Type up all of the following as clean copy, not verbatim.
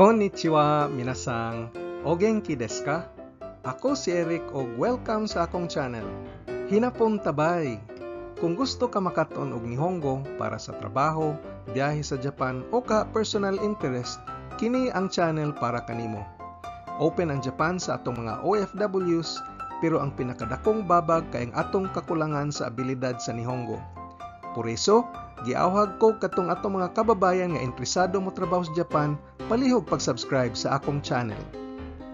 Konnichiwa, minasang. O genki desu ka? Ako si Eric o welcome sa akong channel. Hinapon tabay. Kung gusto ka makaton og Nihongo para sa trabaho, biyahe sa Japan o ka personal interest, kini ang channel para kanimo. Open ang Japan sa atong mga OFWs, pero ang pinakadakong babag kay ang atong kakulangan sa abilidad sa Nihongo. Por eso, giawhag ko katong atong mga kababayan nga interesado mo trabaho sa Japan, palihog pag-subscribe sa akong channel.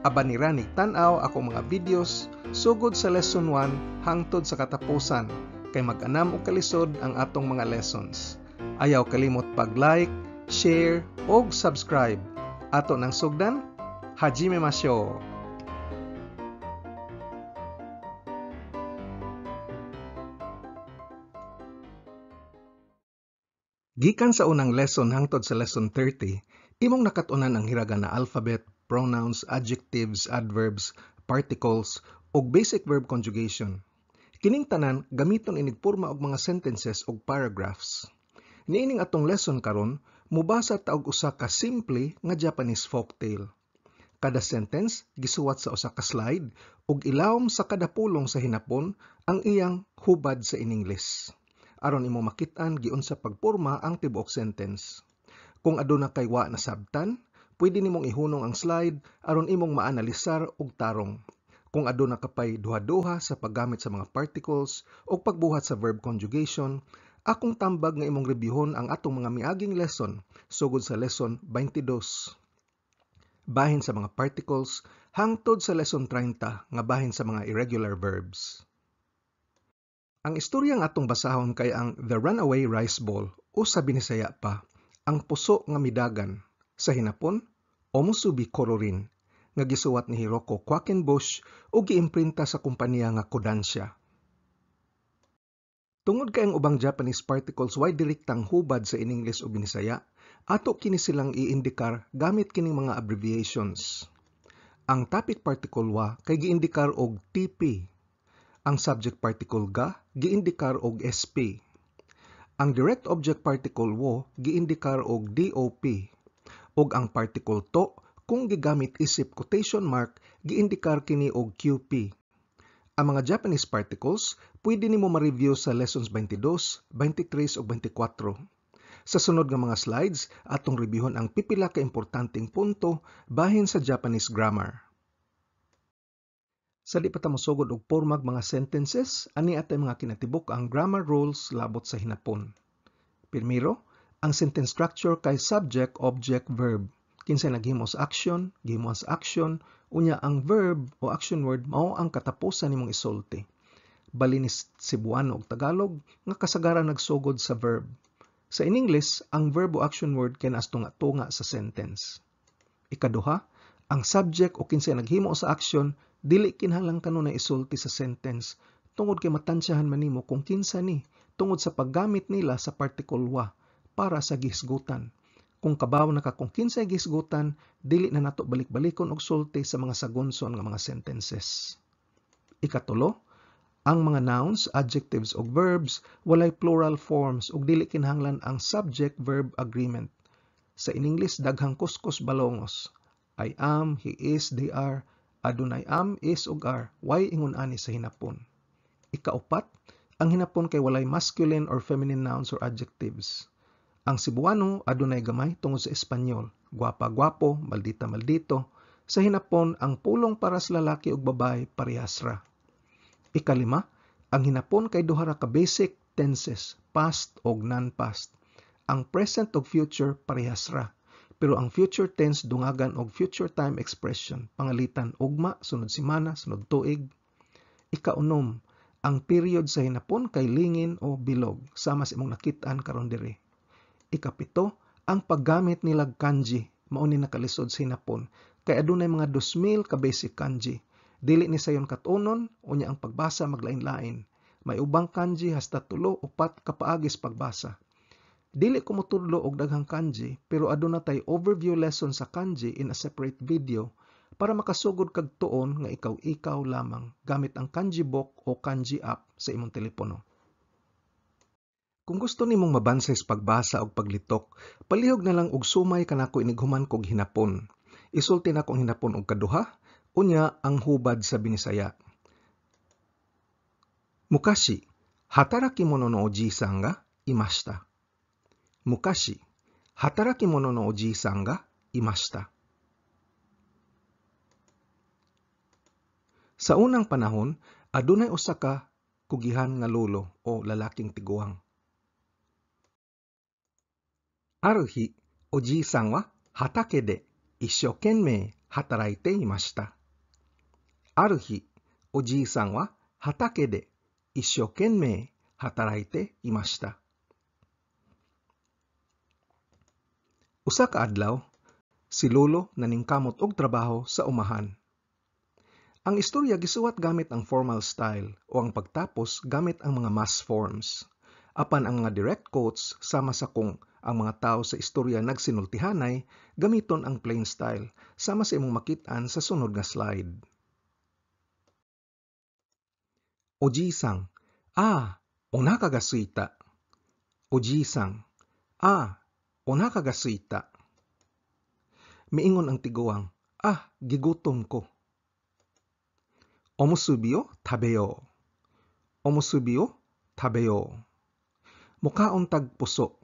Aban nira ni tan-aw akong mga videos sugod sa lesson 1 hangtod sa katapusan kay mag-anam og kalisod ang atong mga lessons. Ayaw kalimot pag-like, share og subscribe. Ato nang sugdan, hajime masyo. Gikan sa unang lesson hangtod sa lesson 30, imong nakatunan ang hiragana alphabet, pronouns, adjectives, adverbs, particles, ug basic verb conjugation. Kining tanan gamiton inig porma og mga sentences ug paragraphs. Niining atong lesson karon, mubasa ta og usa ka simple nga Japanese folktale. Kada sentence gisuwat sa usa ka slide ug ilawom sa kada pulong sa hinapon ang iyang hubad sa in-English. Aron imo makit-an giunsa pagporma ang tibuok sentence. Kung aduna kay wa nasabtan, pwede nimong ihunong ang slide aron imong maanalisar og tarong. Kung aduna ka pay duha-duha sa paggamit sa mga particles o pagbuhat sa verb conjugation, akong tambag nga imong reviewon ang atong mga miaging lesson sugod sa lesson 22. Bahin sa mga particles hangtod sa lesson 30 nga bahin sa mga irregular verbs. Ang istorya nga atong basahon kay ang The Runaway Rice Bowl o sa Binisaya pa, ang puso nga midagan, sa hinapon, Omusubi Kororin, nga gisuwat ni Hiroko Quackenbush o giimprinta sa kumpanya nga Kodansha. Tungod kay ang ubang Japanese particles way direktang hubad sa in-English o Binisaya, ato kini silang iindikar gamit kining mga abbreviations. Ang topic particle wa kay giindikar og TP. Ang subject particle ga giindikar og SP. Ang direct object particle wo giindikar og DOP. Ug ang particle to kung gigamit isip quotation mark giindikar kini og QP. Ang mga Japanese particles pwede nimo ma-review sa lessons 22, 23 ug 24. Sa sunod nga mga slides atong reviewon ang pipila ka importanteng punto bahin sa Japanese grammar. Sa di pa ta mosugod og pormag mga sentences, ani atay mga kinatibuk ang grammar rules labot sa hinapon. Primero, ang sentence structure kay subject, object, verb. Kinsay naghimo sa action, gihimo sa action, unya ang verb o action word mao ang katapusan nimong isulti. Bali ni Cebuano og Tagalog nga kasagaran nagsugod sa verb. Sa in English, ang verb o action word kay naas tunga sa sentence. Ikaduha, ang subject o kinsay naghimo sa action dili kinahanglan kanunay isulti sa sentence tungod kay matansyahan man nimo kung kinsa ni tungod sa paggamit nila sa particle wa para sa gihisgutan. Kung kabaw na ka kung kinsay gihisgutan, dili na nato balik-balikon og sulti sa mga sagunson nga mga sentences. Ikatulo, ang mga nouns, adjectives ug verbs walay plural forms ug dili kinahanglan ang subject-verb agreement. Sa in English daghang kuskus balongos. I am, he is, they are, adunay am, is ug are, way ingon ani sa hinapon. Ikaupat, ang hinapon kay walay masculine or feminine nouns or adjectives. Ang Cebuano adunay gamay tungod sa Espanyol, gwapa-gwapo, maldita-maldito. Sa hinapon, ang pulong para sa lalaki ug babae parehas ra. Ikalima, ang hinapon kay duha ra ka basic tenses, past ug non-past. Ang present ug future parehas ra. Pero ang future tense dungagan og future time expression, pangalitan ugma, sunod semana, sunod tuig. Ikaunom, ang period sa hinapon kay lingin o bilog, sama sa imong nakit-an karon diri. Ikapito, ang paggamit nilag kanji, mao ni nakalisod sa hinapon, kay adunay mga 2,000 ka basic kanji. Dili ni sayon katunon, unya ang pagbasa maglain-lain. May ubang kanji hasta 3 o 4 ka paagis pagbasa. Dili ko motudlo og daghang kanji, pero aduna tay overview lesson sa kanji in a separate video para makasugod kag tuon nga ikaw lamang gamit ang kanji book o kanji app sa imong telepono. Kung gusto nimong mabansay sa pagbasa o paglitok, palihog na lang og sumay kanako inighuman kog hinapon. Isulti na kong hinapon og kaduha, unya ang hubad sa Binisaya. Mukashi, hataraki mono no oji-san ga imashita. Mukashi, hataraki mono no oji-san ga imashita. Sa unang panahon, adunay usa ka kugihan nga lolo o lalaking tiguang. Aruhi, oji-san wa hatake de isshokenmei hataraite imashita. Aruhi, oji-san wa hatake de isshokenmei hataraite imashita. Usa ka adlaw, si lolo naningkamot og trabaho sa umahan. Ang istorya gisuwat gamit ang formal style o ang pagtapos gamit ang mga mass forms. Apan ang mga direct quotes sama sa kung ang mga tao sa istorya nagsinultihanay, gamiton ang plain style sama sa imong makit-an sa sunod nga slide. Oji-san, onaka ga suita. Oji-san, onaka ga suita. Miingon ang tiguang, gigutom ko. Omusubi o tabeyo. Omusubi o tabeyo. Mukaon tag puso.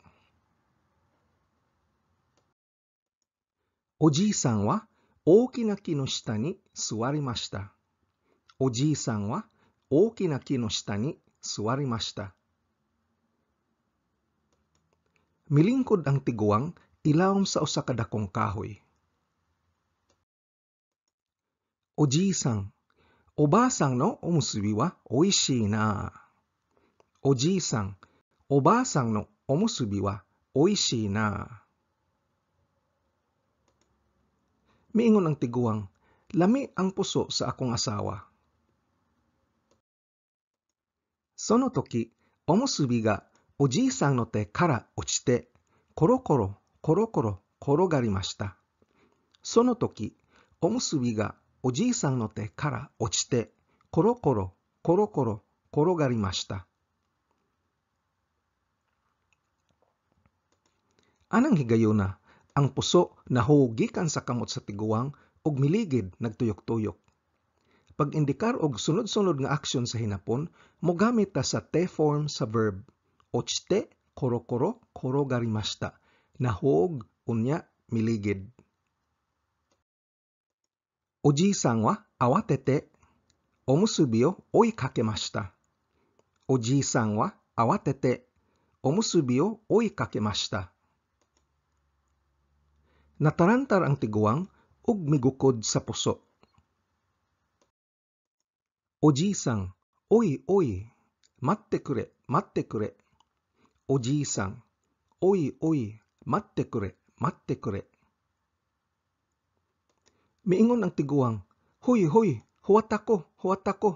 Oji-san wa ooki na ki no shita ni suwarimashita. Oji-san wa ooki na ki no shita ni suwarimashita. Milingkod ang tiguang ilawom sa usa ka dakong kahoy. Oji-san, oba-san no omusubi wa oishii na. Oji-san, oba-san no omusubi wa oishii na. Miingon ang tiguang, lami ang puso sa akong asawa. Sono toki, omusubi ga oji-san no te kara ochite, korokoro, korokoro, korogarimashita. Sono toki, omusubi ga oji-san no te kara ochite, korokoro, korokoro, korogarimashita. Anang higayuna, ang puso nahugikan sa kamot sa tiguang ug miligid nagtuyok-tuyok. Pag-indikar og sunod-sunod nga aksyon sa hinapon, mogamit ta sa te form sa verb. Ochite, korokoro, korogarimashita. Nahug, unya, miligid. Oji-san wa awatete omusubi o oikakemashita. Oji-san wa awatete omusubi o oikakemashita. Natarantar ang tiguang ug migukod sa puso. Oji-san, oi, matte kure, matte kure. Oji-san, oi, matte kure, matte kure. Miingon ang tiguang, huy, huwat ako.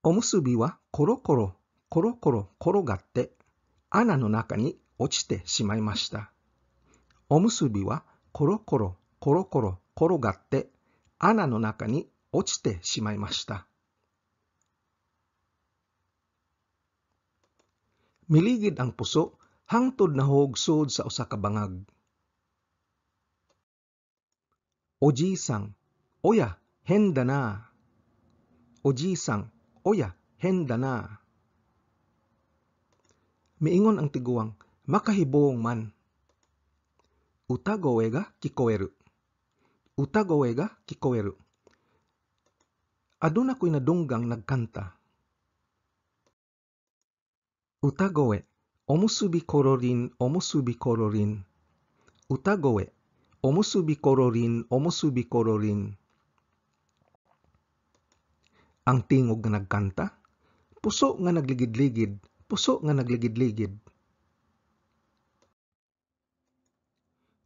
Omusubi wa korokoro, korogatte, ana no naka ni ochite shimaimashita. Omusubi wa korokoro, korogatte, ana no naka ni ochite shimaimashita. Miligid ang puso hangtod nahugsod sa usa ka bangag. Oji-san, oya, hen da na. Oji-san, oya, hen da na. Miingon ang tiguang, makahibong man. Utagoe ga kikoeru. Utagoe ga kikoeru. Aduna ko'y nadunggang nagkanta. Utagoe, omusubi kororin, omusubi kororin. Utagoe, omusubi kororin, omusubi kororin. Ang tingog nga nagkanta, puso nga nagligid-ligid, puso nga nagligid-ligid.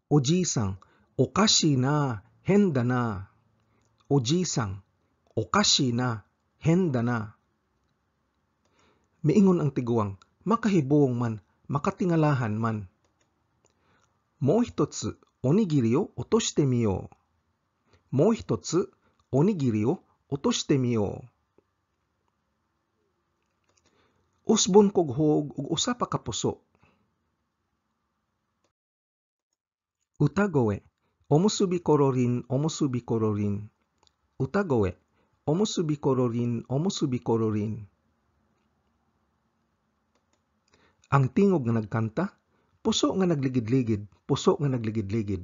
Oji-san, okashi na, hen da na. Oji-san, okashi na, hen da na. Miingon ang tiguang, makahibong man, makatingalahan man. Mou hitotsu, onigiri o otoshite miyou. Mou hitotsu, onigiri o otoshite miyou. Usbon kog hog ug usa pa ka puso. Utagoe, omusubi kororin, omusubi kororin. Utagoe, omusubi kororin, omusubi kororin. Ang tingog nga nagkanta, puso nga nagligid-ligid, puso nga nagligid-ligid.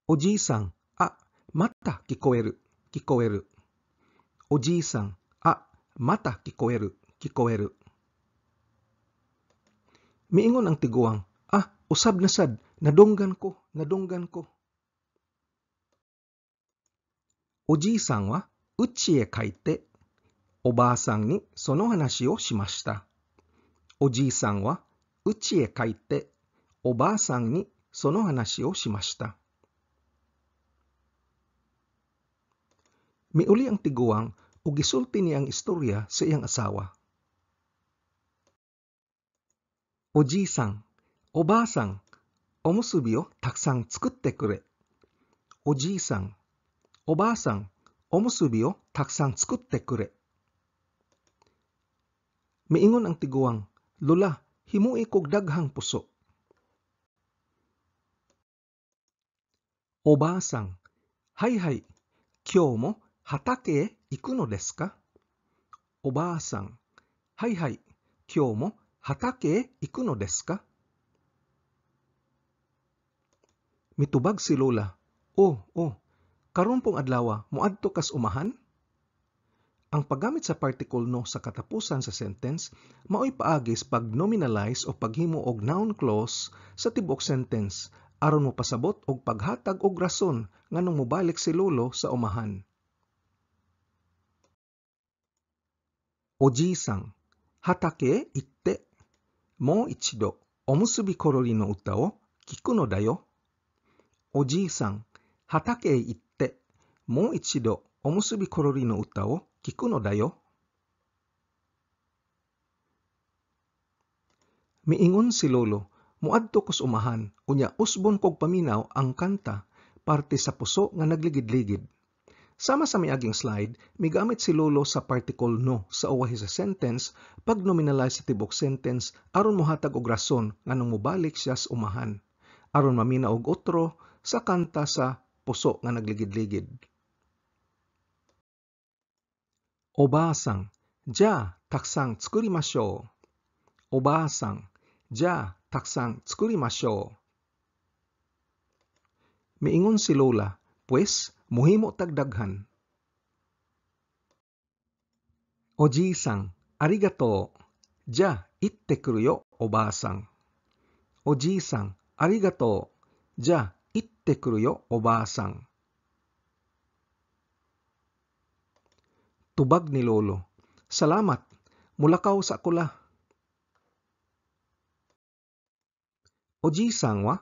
Oji-sang, mata kikoeru, kikoeru. Oji-sang, mata kikoeru, kikoeru. Miingon ang tiguang, usab na sad, nadunggan ko, nadunggan ko. Oji-sang wa uchi e kaite, Oba-san ni sono hanashi o shimashita. Oji-san wa uchi e kaite, Oba-san ni sono hanashi o shimashita. Miuli ang tiguang ug gisulti niya ang istorya sa iyang asawa. Oji-san, Oba-san, omusubi o takusan tsukutte kure. Oji-san, Oba-san, omusubi o takusan tsukutte kure. Miingon ang tiguang, Lola, himui kog daghang puso. Oba-san, hai, kyou mo hatake e iku no desu ka? Oba-san, hai, kyou mo hatake e iku no desu ka? Mitubag si Lola, karon pong adlaw, moadto kas umahan? Ang paggamit sa particle no sa katapusan sa sentence, mao'y paagis pag nominalize o paghimo og noun clause sa tibuok sentence, aron mo pasabot og paghatag og rason nganong mobalik si Lolo sa umahan. Oji-san, hatake itte, mo ichido, omusubi korori no uta o kiku no da yo. Oji-san, hatake itte, mo ichido, omusubi korori no uta o kiku no da yo. Miingon si Lolo, muadto kos umahan, unya usbon kog paminaw ang kanta, parte sa puso nga nagligid-ligid. Sama sa miaging slide, migamit si Lolo sa particle no sa uwahi sa sentence pag nominalize sa tibok sentence aron mohatag og rason nganong mobalik siya sa umahan, aron mamina og otro sa kanta sa puso nga nagligid-ligid. Oba-san, ja, takusan tsukurimashou. Oba-san, ja, takusan tsukurimashou. Miingon si Lola, pues, muhimo tagdaghan. Oji-san, arigato. Ja, itte kuru yo, Oba-san. Oji-san, arigato. Ja, itte kuru yo, Oba-san. Tubag ni Lolo, salamat, mulakaw sa akula. Oji-san wa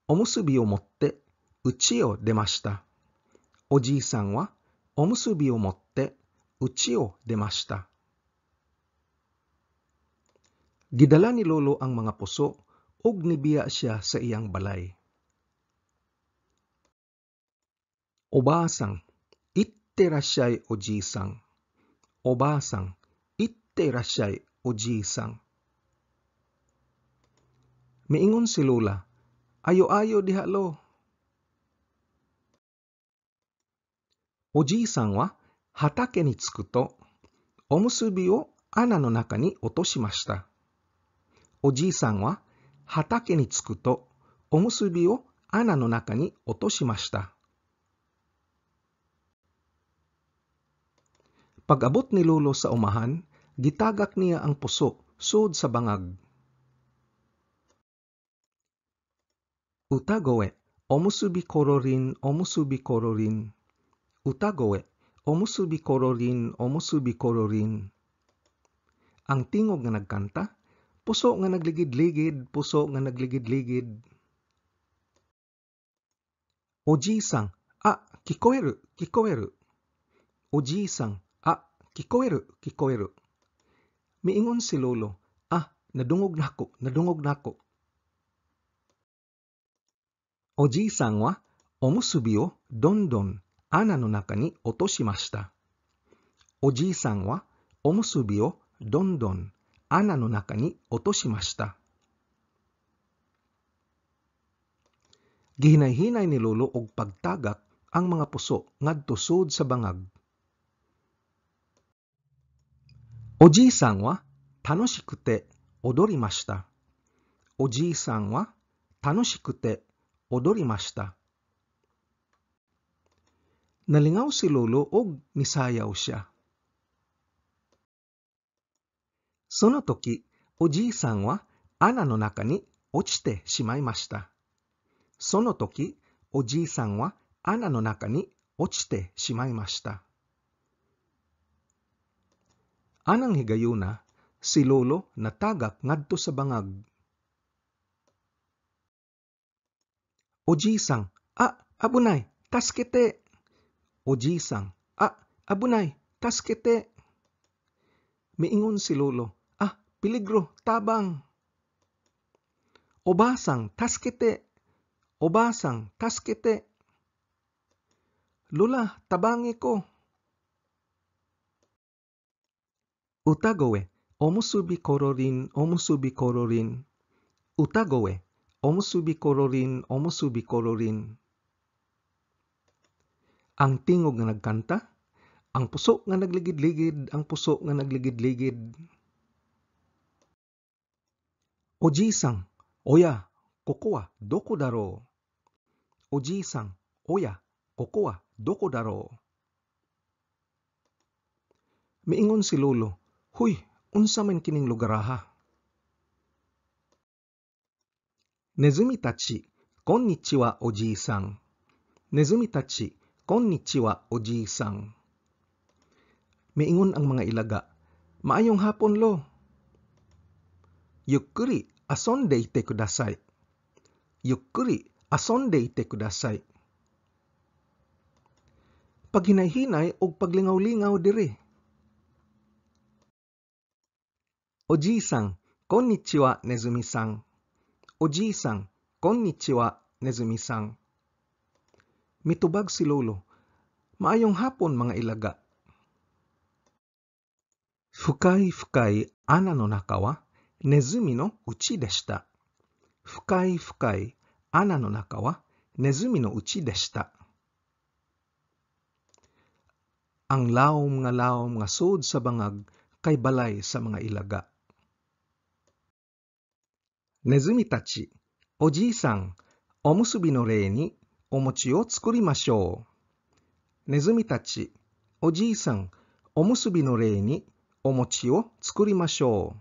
omusubi o motte uchi o demashita. Oji-san wa omusubi o motte uchi o demashita. Gidala ni Lolo ang mga puso ug nibiya siya sa iyang balay. Oba-san, itte rashai Oji-san. Oba-san, itte rashai Oji-san. Miingon si Lola, ayo-ayo diha lo. Oji-san wa hatake ni tsuku to omusubi o ana no naka ni otoshimashita. Oji-san wa hatake ni tsuku to omusubi o ana no naka ni otoshimashita. Pag-abot ni Lolo sa umahan, gitagak niya ang puso sud sa bangag. Utagoe, omusubi kororin, omusubi kororin. Utagoe, omusubi kororin, omusubi kororin. Ang tingog nga nagkanta, puso nga nagligid-ligid, puso nga nagligid-ligid. Oji-san, kikoeru, kikoeru. Oji-san, kikoeru, kikoeru. Miingon si Lolo, nadungog nako, nadungog nako. Oji-san wa omusubi o dondon ana no naka ni otoshimashita. Oji-san wa おむすびをどんどん穴の中に落としました。Gihinay-hinay ni Lolo og pagtagak ang mga puso ngadto sud sa bangag. おじいさんは楽しくて踊りました。おじいさんは楽しくて踊りました。Nalingaw si Lolo og nisayaw siya. その時、おじいさんは穴の中に落ちてしまいました。その時、おじいさんは穴の中に落ちてしまいました。Anang higayuna, si Lolo natagak ngadto sa bangag. おじいさん、危ない、助けて。おじいさん、危ない、助けて。Miingon si Lolo, peligro, tabang. おばあさん、助けて。おばあさん、助けて。Lola, tabangi ko. Utagoe, omusubi kororin, omusubi kororin. Utagoe, omusubi kororin, omusubi kororin. Ang tingog nga nagkanta, ang puso nga nagligid-ligid, ang puso nga nagligid-ligid. Oji-san, oya, koko wa doko daro? Oji-san, oya, koko wa doko daro? Miingon si Lolo, huy, unsa man kining lugaraha? Nezumi tachi, konnichiwa oji-san. Nezumi tachi, konnichiwa oji-san. Miingon ang mga ilaga, maayong hapon lo. Yukkuri asonde ite kudasai. Yukkuri asonde ite kudasai. Paghinay-hinay og paglingaw-lingaw dire. Oji-san, konnichiwa Nezumi-san. Oji-san, konnichiwa Nezumi-san. Mitubag si Lolo, maayong hapon mga ilaga. Fukai-fukai ana no naka wa Nezumi no uchi deshita. Fukai-fukai ana no naka wa Nezumi no uchi deshita. Ang lawom nga sud sa bangag kay balay sa mga ilaga. Nezumi tachi, oji-san, omusubi no rei ni omochi o tsukurimashou. Nezumi tachi, oji-san, omusubi no rei ni omochi o tsukurimashou.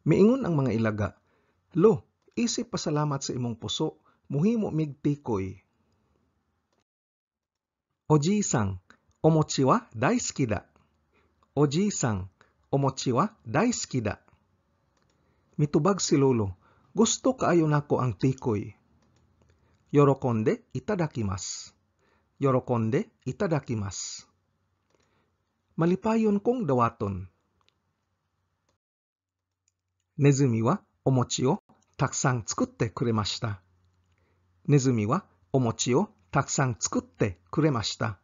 Miingon ang mga ilaga, lo, isip pasalamat sa imong puso, muhimo mig tikoy. Oji-san, omochi wa daisuki da. Oji-san, omochi wa daisuki da. Mitubag si Lolo, gusto kaayo nako ang tikoy. Yorokonde itadakimasu. Yorokonde itadakimasu. Malipayon kong dawaton. Nezumi wa omochi o takusan tsukutte kuremashita. Nezumi wa omochi o takusan tsukutte kuremashita.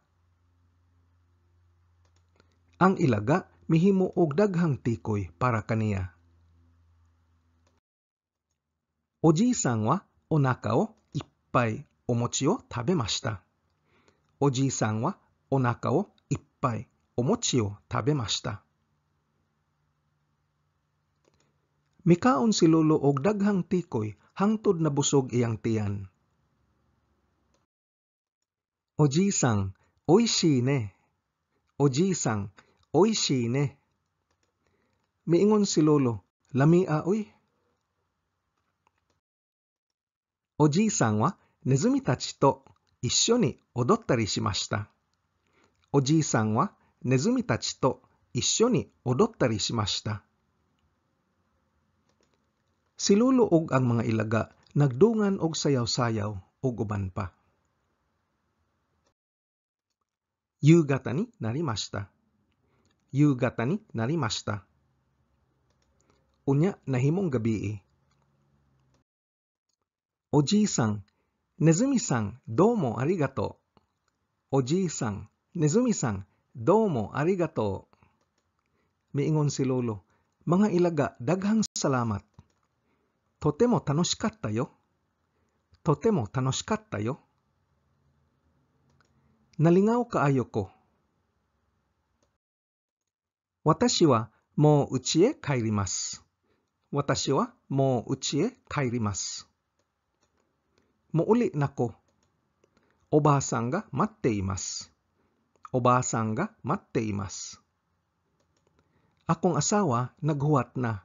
Ang ilaga mihimo og daghang tikoy para kaniya. Oji-san wa onaka o ippai omochi o tabemashita. Oji-san wa onaka o ippai omochi o tabemashita. Mikaon si Lolo og daghang tikoy hangtod na busog iyang tiyan. Oji-san, oishii ne. Oji-san, oishii ne. Miingon si Lolo, lamia uy. Oji-san wa Nezumi tachi to issho ni odottari shimashita. Oji-san wa Nezumi tachi to issho ni odottari shimashita. Si Lolo og ang mga ilaga nagdungan og sayaw-sayaw og uban pa. Yugata ni narimashita. Yugata ni narimashita. Unya nahimong gabii. Oji-san, Nezumi-san, domo arigato. Oji-san, Nezumi-san, domo arigato. Miingon si lolo, mga ilaga, daghang salamat. Totemo tanoshikatta yo. Totemo tanoshikatta yo. Nalingaw kaayo ko. Watashi wa mou uchi e kairimasu. Watashi wa mou uchi e kairimasu. Muuli nako. Oba-san ga matte imasu. Oba-san ga matte imasu. Akong asawa naghuwat na.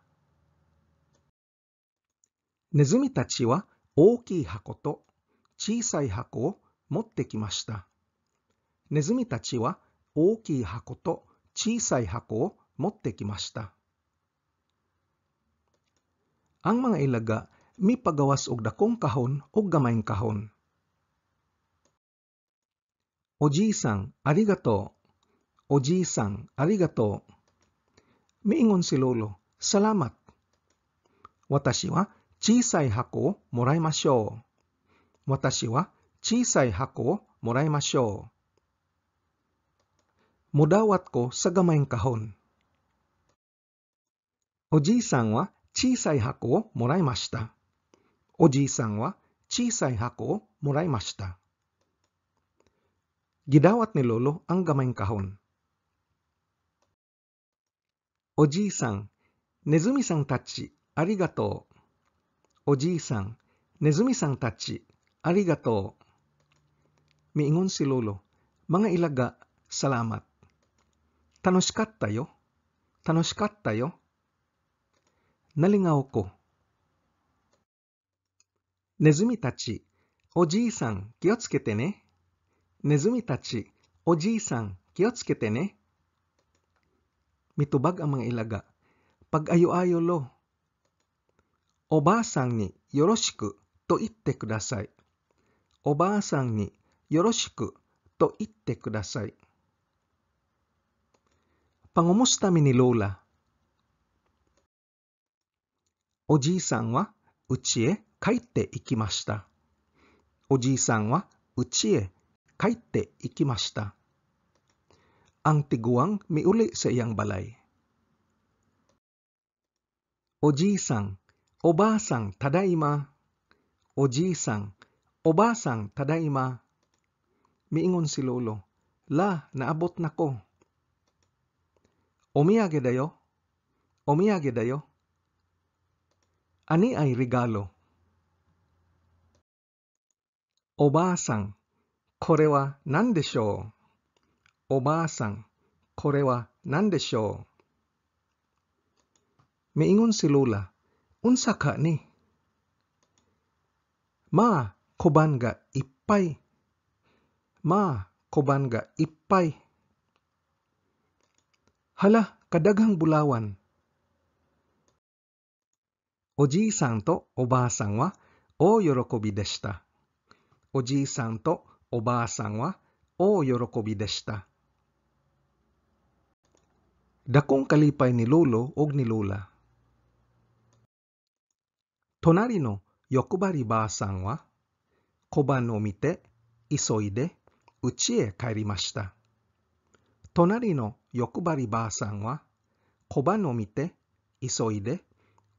Nezumi tachi wa ookii hako to chisai hako o motte kimashita. Nezumi tachi wa ookii hako to chisai hako o motte kimashita. Ang mga ilaga mipagawas og dakong kahon og gamayng kahon. Oji-san, arigato. Oji-san, arigato. Miingon si lolo, salamat. Watashi wa chisai hako o moraimashou. Watashi wa chisai hako o moraimashou. Mudawat ko sa gamayng kahon. Oji-san wa chisai hako o moraimashita. Oji-san wa chisai hako o moraimashita. Gidawat ni lolo ang gamayng kahon. Oji-san, Nezumi-san tachi, arigato. Oji-san, Nezumi-san tachi, arigato. Miingon si lolo, mga ilaga, salamat. Tanoshikatta yo. Tanoshikatta yo. Nalingaw ko. Nezumi tachi, Oji-san, kiyotsukete ne. Nezumi tachi, Oji-san, kiyotsukete ne. Mitubag ang mga ilaga. Pag-ayo-ayo lo. Oba-san ni yoroshiku to itte kudasai. Oba-san ni yoroshiku to itte kudasai. Pangumusta mi ni lola. Oji-san wa uchi e kaite ikimashita. Oji-san wa uchi e kaite ikimashita. Ang tiguang miuli sa iyang balay. Oji-san, oba-san, tadaima. Oji-san, oba-san, tadaima. Miingon si lolo, la, naabot na ko. Omiyage dayo. Omiyage dayo. Ani ay regalo. Oba-san, kore wa nan deshou? Oba-san, kore wa nan deshou? Miingon si lola, unsa ka ni? Ma, koban ga ippay. Ma, koban ga ippay. Hala, kadaghang bulawan. Oji-san to oba-san wa o yorokobi deshita. Oji-san to oba-san wa o yorokobi deshita. Dakong kalipay ni lolo og ni lola. Tonari no yokubari ba-san wa koban o mite isoide uchi e kairimashita. Tonari no yokubari ba-san wa koban o mite isoide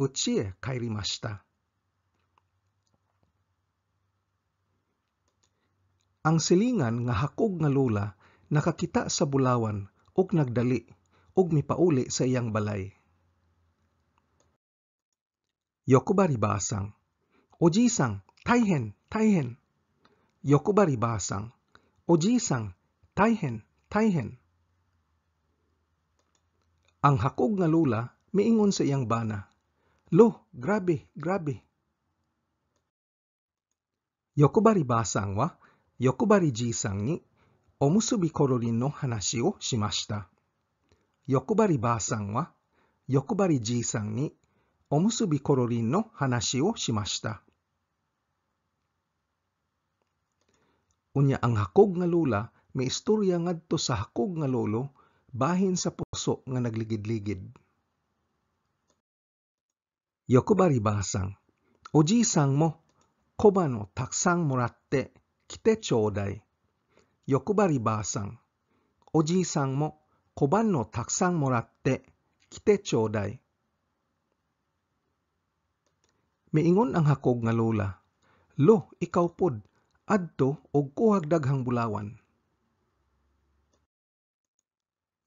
uchi e kairimashita. Ang silingan nga hakog nga lola nakakita sa bulawan ug nagdali ug mipauli sa iyang balay. Yokubari ba-san, Oji-san, taihen, taihen. Yokubari ba-san, Oji-san, taihen, taihen. Ang hakog nga lola miingon sa iyang bana, lo, grabe, grabe. Yokubari ba-san wa Yokubari ji-san ni omusubi kororin no hanashi o shimashita. Yokubari ba-san wa Yokubari ji-san ni omusubi kororin no hanashi o shimashita. Unya ang hakog nga lola may istorya ngadto sa hakog nga lolo bahin sa puso nga nagligid-ligid. Yokubari ba-san, Oji-san mo koban o taksang moratte kite chodai. Yokubari ba-san, おじいさんも小判のたくさんもらって来てちょうだい. Miingon ang hakog nga lola, Lo, ikaw pod, adto og kuhag daghang bulawan.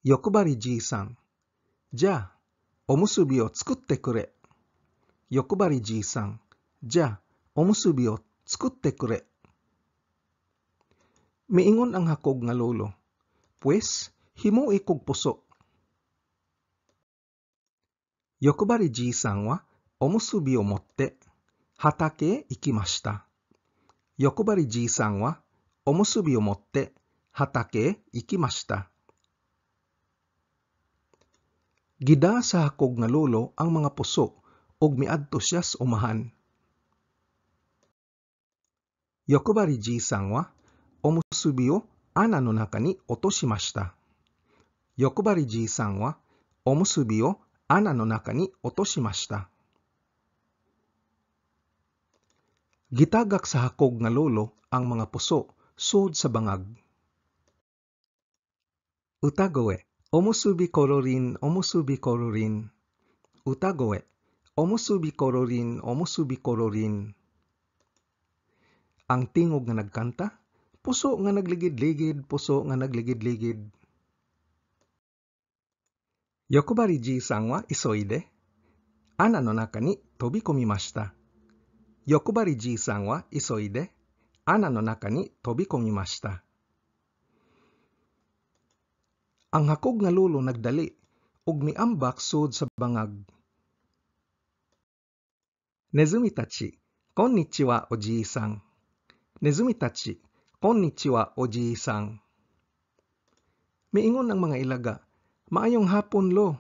Yokubari ji-san, Ja, omusubi o tsukutte kure. Yokubari ji-san, Ja, omusubi o tsukutte kure. Miingon ang hakog nga lolo, Pues, himui kog puso. Yokubari ji-san wa omusubi o motte hatake e ikimashita. Yokubari ji-san wa omusubi o motte hatake e ikimashita. Gida sa hakog nga lolo ang mga puso ug miadto siya sa umahan. Yokubari ji-san wa omusubi o ana no naka ni otoshimashita. Yokubari ji-san wa omusubi o ana no naka ni otoshimashita. Gitagak sa hakog nga lolo ang mga puso sud sa bangag. Utagoe, omusubi kororin, omusubi kororin. Utagoe, omusubi kororin, omusubi kororin. Ang tingog nga nagkanta, puso nga nagligid-ligid, puso nga nagligid-ligid. Yokubari ji-san wa isoide. Ana no naka ni tobikomimashita. Yokubari ji-san wa isoide. Ana no naka ni tobikomimashita. Ang hakog nga lolo nagdali ug miambak sud sa bangag. Nezumi-tachi, konnichiwa oji-san. Nezumi-tachi, konnichiwa oji-san. Miingon ang mga ilaga, Maayong hapon lo.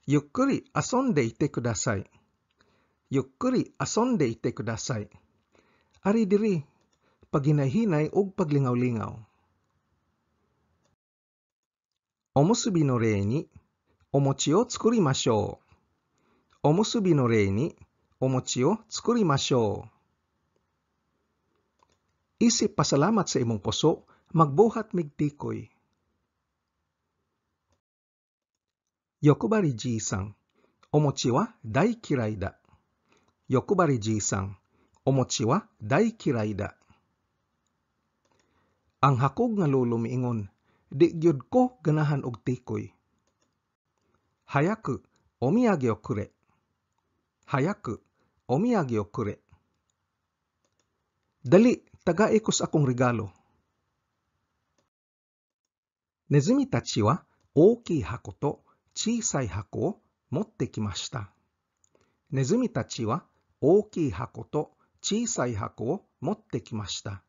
Yukkuri asonde ite kudasai. Yukkuri asonde ite kudasai. Ari diri, paghinay-hinay ug paglingaw-lingaw. Omusubi no rei ni omochi o tsukurimashou. Omusubi no rei ni omochi o tsukurimashou. Isip pasalamat sa imong puso, magbuhat mig tikoy. Yokubari ji-san, omochi wa daikirai da. Yokubari ji-san, omochi wa daikirai da. Ang hakog nga lolo miingon, Di gyud ko ganahan og tikoy. Hayaku omiyage o kure. Hayaku omiyage o kure. Dali, tagai ko sa akong regalo. Nezumi-tachi wa ookii hako to chisai hako o motte kimashita. Nezumi-tachi wa ookii hako to chisai hako o motte kimashita.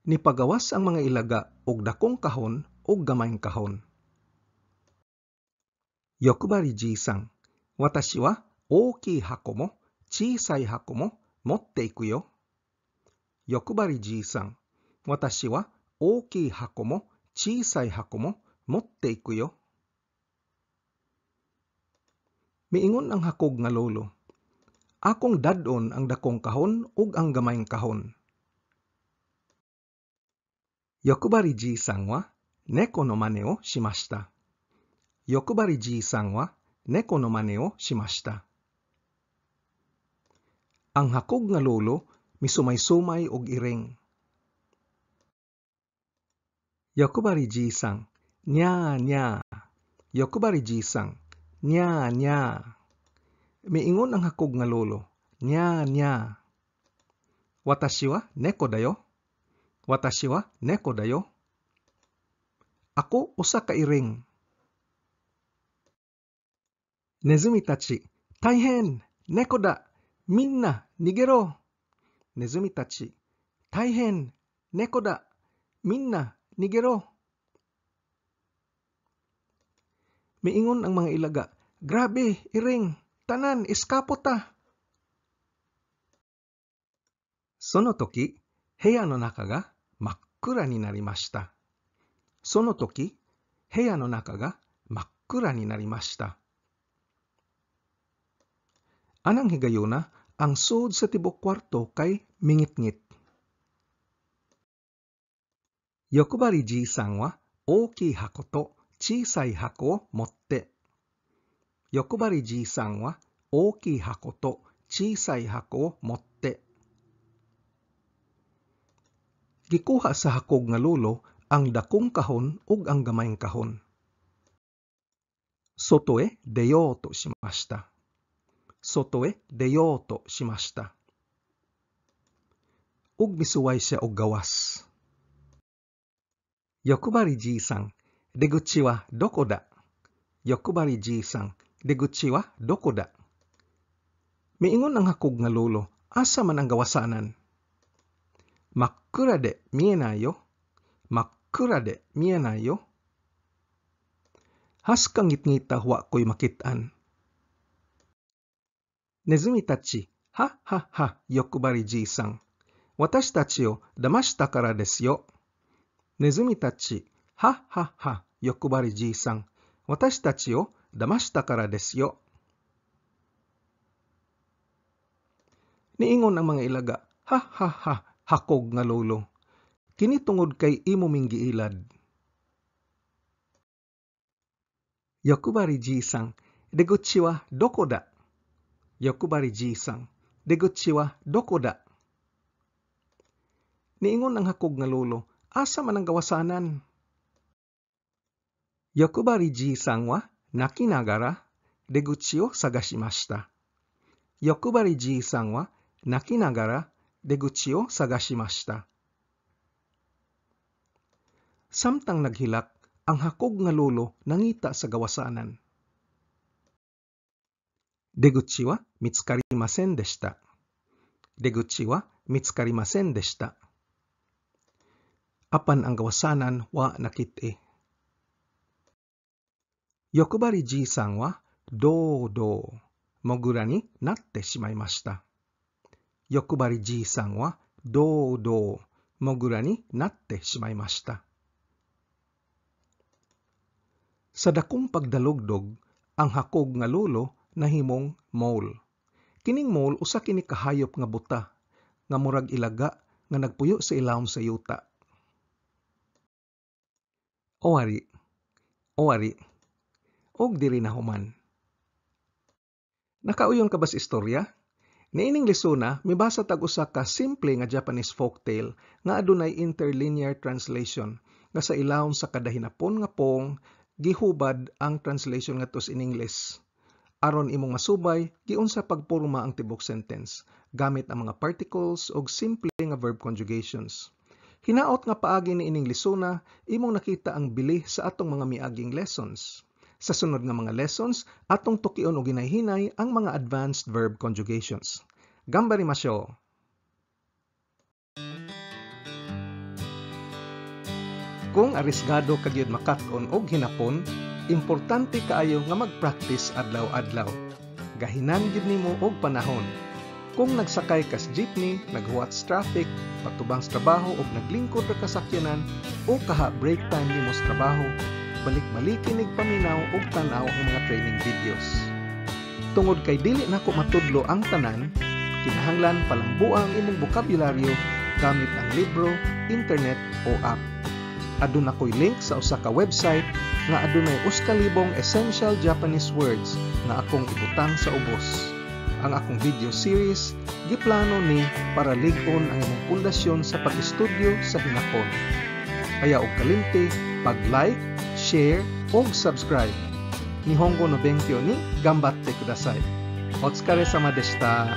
Nipagawas ang mga ilaga og dakong kahon og gamayng kahon. Yokubari ji-san, Watashi wa ookii hako mo chisai hako mo motte ikuyo. Yokubari ji-san, Watashi wa ookii hako mo chisai hako mo motte ikuyo. Miingon ang hakog nga lolo, Akong dadon ang dakong kahon ug ang gamayng kahon. Yokubari ji-san wa neko no mane o shimashita. Yokubari ji-san wa neko no mane o shimashita. Ang hakog nga lolo misumay-sumay og ireng. Yokubari ji-san, Nya nya. Yokubari ji-san, Nya nya. Miingon ang hakog nga lolo, Nya nya. Watashi wa neko dayo. Watashi wa neko dayo. Ako usa ka iring. Nezumi-tachi, Taihen, neko da, minna, nigero. Nezumi-tachi, Taihen, neko da, minna, nigero. Miingon ang mga ilaga, Grabe, iring, tanan, eskapo ta. Sono toki, heya no naka ga makkura ni narimashita. Sono toki, heya no naka ga makkura ni narimashita. Anang higayuna, ang sud sa tibok kwarto kay mingit-ngit. Yokubari ji-san wa ookii hako to chisai hako o motte. Yokubari ji-san wa ookii hako to chisai hako o motte. Gikuha sa hakog nga lolo ang dakong kahon ug ang gamayng kahon. Soto e deyou to shimashita. Soto e deyou to shimashita. Ug misuway siya og gawas. Yokubari ji-san, deguchi wa doko da? Yokubari ji-san, deguchi wa doko da? Miingon ang hakog nga lolo, asa man ang gawasanan? Makkura de mienai yo. Makkura de mienai yo. Has kang ngit-ngita wa ko'y makit-an. Nezumi tachi, ha ha ha, Yokubari ji-san. Watashi tachi o damashita kara desu yo. Nezumi tachi, ha ha ha, Yokubari ji-san. Watashi tachi o damashita kara desu yo. Niingon ang mga ilaga, ha ha ha, hakog nga lolo. Kini tungod kay imo ming giilad. Yokubari ji-san, deguchi wa doko da? Yokubari ji-san, deguchi wa doko da? Niingon ang hakog nga lolo, asa man ang gawasanan? Yokubari ji-san wa nakinagara deguchi o sagashimashita. Yokubari ji-san wa nakinagara deguchi o sagashimashita. Samtang naghilak, ang hakog nga lolo nangita sa gawasanan. Deguchi wa mitsukarimasen deshita. Deguchi wa mitsukarimasen deshita. Apan ang gawasanan wa nakit-e. Yokubari ji-san wa do mogura ni natte shimaimashita. Yokubari ji-san wa do mogura ni natte shimaimashita. Sa dakong pagdalugdog, ang hakog nga lolo nahimong mole. Kining mole usa kini kahayop nga buta nga murag ilaga nga nagpuyo sa ilawom sa yuta. Owari. Og diri na human. Nakauyon ka ba sa istorya? Niining lisuna, mibasa tag usa ka simple nga Japanese folktale nga adunay interlinear translation nga sa ilawom sa kada hinapon nga pong gihubad ang translation ngadto in English. Aron imong masubay, giunsa pagporma ang tibok sentence gamit ang mga particles og simple nga verb conjugations. Hinaot nga paagi ni ining lisuna, imong nakita ang bili sa atong mga miaging lessons. Sa sunod nga mga lessons, atong tukion og ginayhinay ang mga advanced verb conjugations. Gambarimashou! Kung arisgado kagyud makat-on og hinapon, importante kaayo nga mag-practice adlaw-adlaw. Gahinan gyud nimo og panahon. Kung nagsakay kas jeepney, naghuwat sa traffic, patubang sa trabaho og naglingkod ra kasakyanan o kaha break time nimo sa trabaho, balik-balikin ig paminaw og tan-aw ang mga training videos. Tungod kay dili nako matudlo ang tanan, kinahanglan palambuang imong bokabularyo gamit ang libro, internet o app. Aduna ko'y link sa usa ka website nga adunay 8,000 essential Japanese words nga akong ibutang sa ubos. Ang akong video series giplano ni para lig-on ang imong pundasyon sa pag-estudyo sa hinapon. Kaya og kalimti pag-like, share ug subscribe. Nihongo no benkyo ni gambatte kudasai. Otsukare sama deshita.